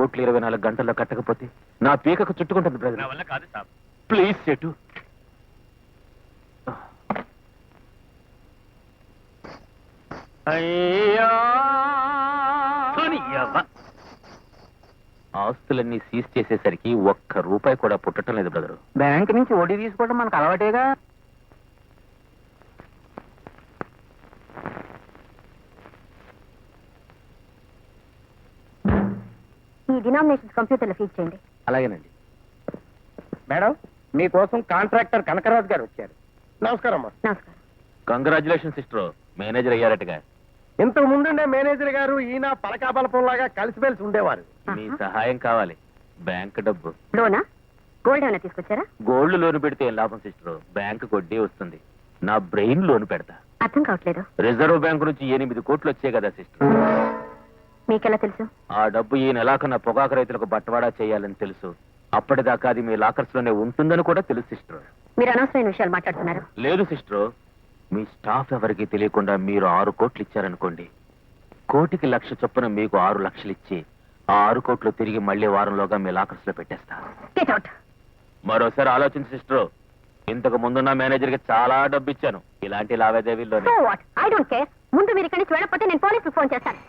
కోట్లు 24 గంటల్లో కట్టకపోతే నా పీకకు చుట్టుకుంటుంది బ్రదర్. Please set. ఆస్తులన్నీ సీజ్ చేసేసరికి ఒక్క రూపాయి కూడా పుట్టడం లేదు బ్రదరు. బ్యాంక్ నుంచి వడ్డీ తీసుకోవడం మనకు అలవాటేగా. ఈ డినామినేషన్స్ కంప్యూటర్లో ఫీడ్ చేయండి. అలాగేనండి. మేడం, మీకోసం కాంట్రాక్టర్ కనకరాజు గారు వచ్చారు. నమస్కారం అమ్మా. నమస్కారం. కంగ్రాచులేషన్ సిస్టర్, మేనేజర్ అయ్యారటగా. ఇంతకు ముందుండే మేనేజర్ గారు ఈయన పలకాబలపంలాగా కలిసిమెలిసి ఉండేవారు. మీ సహాయం కావాలి. బ్యాంక్ డబ్బు. లోనా? గోల్డ్ ఏమైనా తీసుకొచ్చారా? గోల్డ్ లోన్ పెడితే ఏం లాభం సిస్టర్, బ్యాంక్ వడ్డీ వస్తుంది. నా బ్రెయిన్ లోన్ పెడతా. అర్థం కావట్లేదు. రిజర్వ్ బ్యాంక్ నుంచి 8 కోట్లు వచ్చాయి కదా సిస్టర్. మీకెలా తెలుసు? ఆ డబ్బు ఈ నెలాకన్నా పొగాకు రైతులకు బట్టవాడా చేయాలని తెలుసు. అప్పటిదాకా అది మీ లాకర్స్ లోనే ఉంటుందని కూడా తెలుసు సిస్టర్. మీరు అనవసరమైన విషయాలు మాట్లాడుతున్నారు. లేదు సిస్టర్, మీ స్టాఫ్ ఎవరికి తెలియకుండా మీరు 6 కోట్లు ఇచ్చారనుకోండి, కోటికి 1,00,000 చొప్పున మీకు 6 లక్షలు ఇచ్చి ఆ 6 కోట్లు తిరిగి మళ్ళీ వారంలోగా మీ లాకర్స్ లో పెట్టేస్తా. Get out. మరోసారి ఆలోచించి సిస్టర్, ఇంతకు ముందున్న మేనేజర్ కి చాలా డబ్బు ఇచ్చాను ఇలాంటి లావాదేవీల్లోనే. So what? I don't care. ముందు మీరు ఇక్కడి నుంచి వెళ్ళకపోతే నేను పోలీసులకు ఫోన్ చేస్తాను.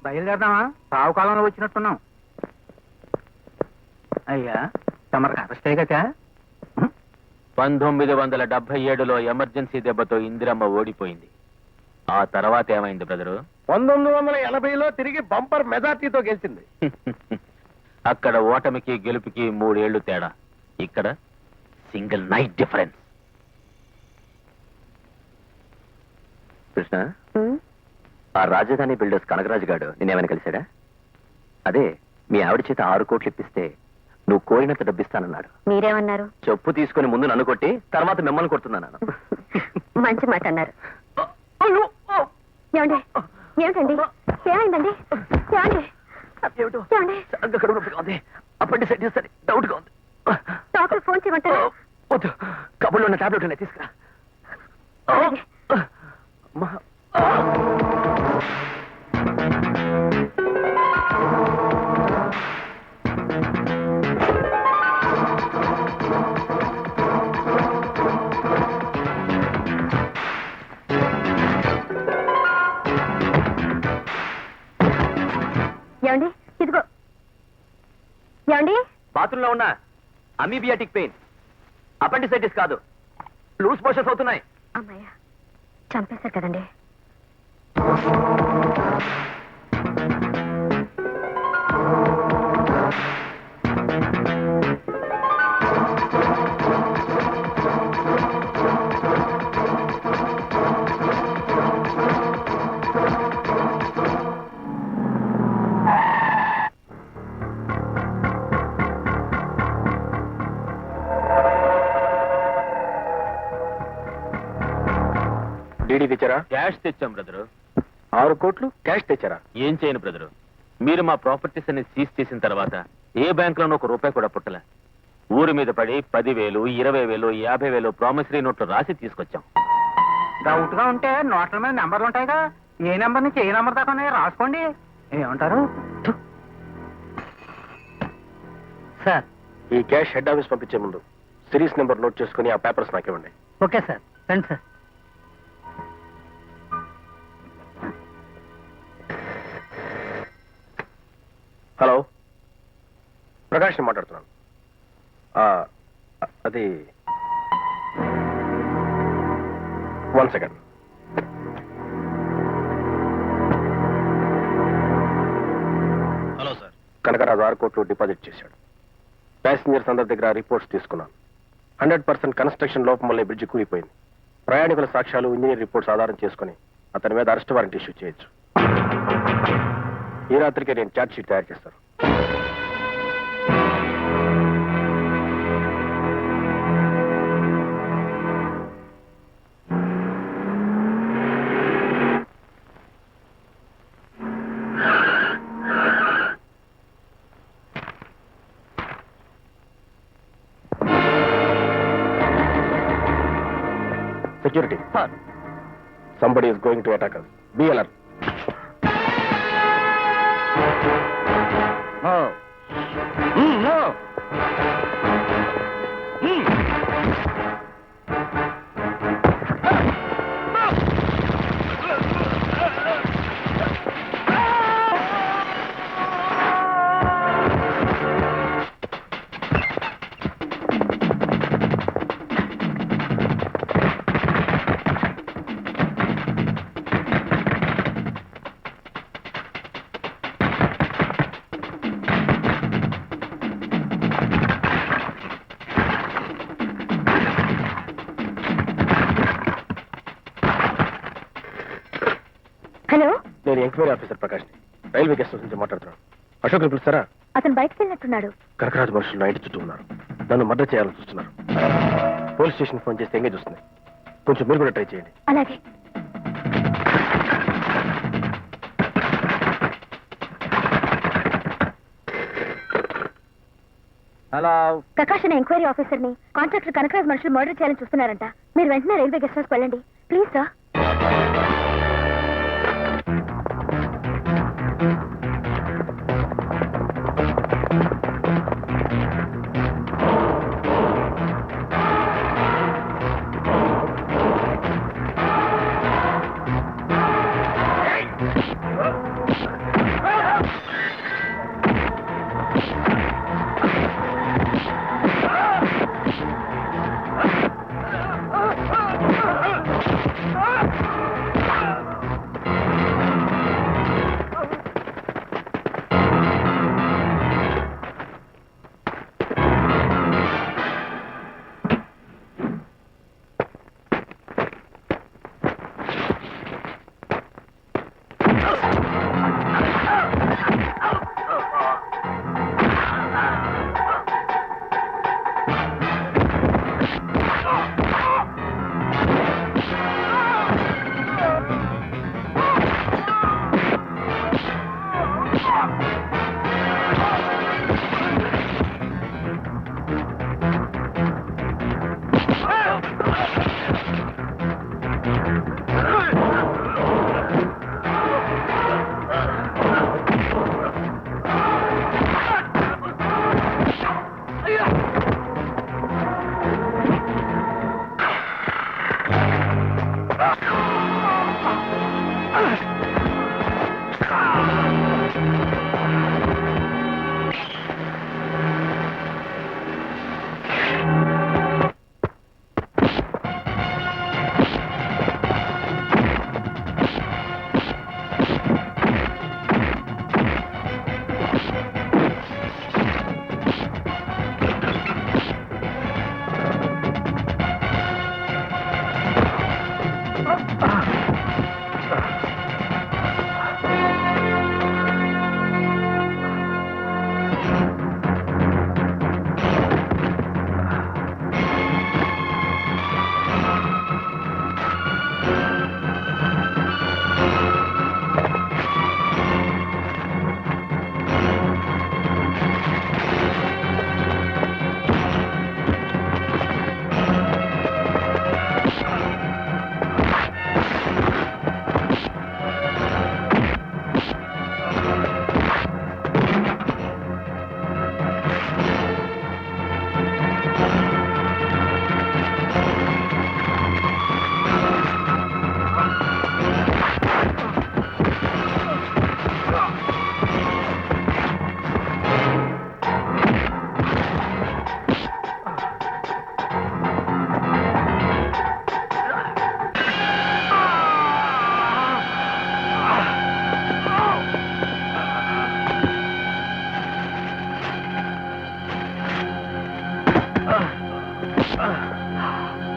బయలుదేరదామా? సావు కాలంలో వచ్చినట్టున్నాం. అయ్యా, తమరికి అరెస్ట్ అయ్యాక 1977లో ఎమర్జెన్సీ దెబ్బతో ఇందిరమ్మ ఓడిపోయింది. ఆ తర్వాత ఏమైంది బ్రదరు? 1980లో తిరిగి బంపర్ మెజార్టీతో గెలిచింది. అక్కడ ఓటమికి గెలుపుకి 3 ఏళ్లు తేడా, ఇక్కడ సింగిల్ నైట్ డిఫరెన్స్. కృష్ణ, ఆ రాజధాని బిల్డర్స్ కనకరాజు గారు నేనేమైనా కలిశాడా? అదే మీ ఆవిడ చేత 6 కోట్లు ఇప్పిస్తే నువ్వు కోరినంత డబ్బిస్తానన్నాడు. మీరేమన్నారు? చెప్పు తీసుకుని ముందు నన్ను కొట్టి తర్వాత మిమ్మల్ని కొడుతున్నాను. మంచి మాట అన్నారు. ఏమండి? ఏమిటండి? ఏమైందండి? ఏమండి? ఏమిటో అప్పటి సెట్ చేస్తారు, డౌట్ గా ఉంది. డాక్టర్ ఫోన్ చేయమంటారా? వద్దు, కబుర్లో ఉన్న టాబ్లెట్ ఉన్నాయి, తీసుకురా. ఏమండి? ఇదిగో. ఏమండి? బాత్రూంలో ఉన్న అమీబియాటిక్ పెయిన్, అపెండిసైటిస్ కాదు, లూజ్ మోషన్స్ అవుతున్నాయి. అమ్మయ్య, చంపేశారు కదండి. డీడీ తెచ్చారా? క్యాష్ తెచ్చాం బ్రదరు. 6 కోట్లు క్యాష్ తెచ్చారా? ఏం చేయను బ్రదరు, మీరు మా ప్రాపర్టీస్ అన్ని సీజ్ చేసిన తర్వాత ఏ బ్యాంక్ లోనూ 1 రూపాయి కూడా పుట్టలే. ఊరి మీద పడి 10,000, 20,000, 50,000 ప్రామిసరీ నోట్లు రాసి తీసుకొచ్చాం. డౌట్ గా ఉంటే నోట్ల మీద నెంబర్లు ఉంటాయిగా, ఏ నెంబర్ నుంచి ఏ నెంబర్ దాకా ఉన్నాయో రాసుకోండి. ఏమంటారు సార్? ఈ క్యాష్ హెడ్ ఆఫీస్ పంపించే ముందు సిరీస్ నెంబర్ నోట్ చేసుకుని ఆ పేపర్స్ నాకు ఇవ్వండి. ఓకే సార్, రండి సార్. హలో, ప్రకాష్ మాట్లాడుతున్నాను. అది 1 సెకండ్. Hello sir. కనకరాజు 6 కోట్లు డిపాజిట్ చేశాడు. ప్యాసింజర్స్ అందరి దగ్గర రిపోర్ట్స్ తీసుకున్నాను. 100% కన్స్ట్రక్షన్ లోపం వల్ల బ్రిడ్జ్ కూలిపోయింది. ప్రయాణికుల సాక్ష్యాలు, ఇంజనీర్ రిపోర్ట్స్ ఆధారం చేసుకుని అతని మీద అరెస్ట్ వారెంట్ ఇష్యూ చేయొచ్చు. ఈ రాత్రికి నేను ఛార్జ్ షీట్ తయారు చేస్తాను. Security. Somebody is going to attack us. Be alert. Hello, నేను enquiry officer Prakash railway guest house నుంచి మాట్లాడుతున్నాను. అశోక్ పిలుస్తారా? అతను బయటకు వెళ్ళినట్టున్నాడు. కనకరాజు మనుషులు నా ఇంటి చుట్టూ ఉన్నారు. నన్ను మర్డర్ చేయాలని చూస్తున్నారు. పోలీస్ స్టేషన్ ఫోన్ చేస్తే ఎంగేజ్ వస్తుంది. కొంచెం మీరు కూడా ట్రై చేయండి. అలాగే. హలో, ప్రకాష్ అనే ఎంక్వైరీ ఆఫీసర్ ని కాంట్రాక్టర్ కనకరాజ్ మనుషులు మర్డర్ చేయాలని చూస్తున్నారంట. మీరు వెంటనే రైల్వే గెస్ట్ హౌస్ వెళ్ళండి ప్లీజ్ సార్.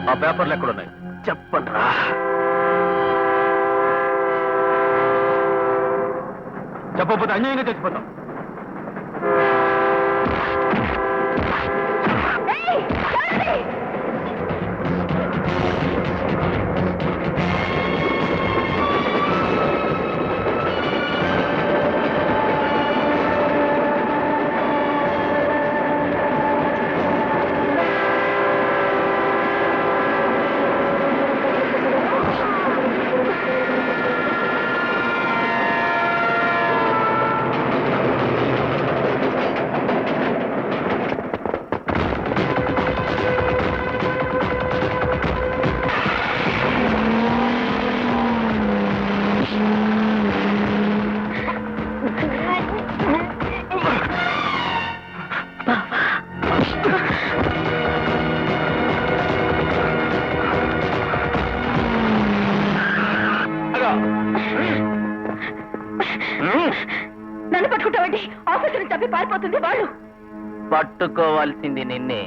ఆ పేపర్లు ఎక్కడున్నాయి చెప్పండి రా. చెప్పకపోతే అన్యాయంగా చచ్చిపోతాం. నన్ను పట్టుకుంటావండి. ఆఫీసర్ని చంపి పారిపోతుంది వాళ్ళు. పట్టుకోవాల్సింది నిన్నే.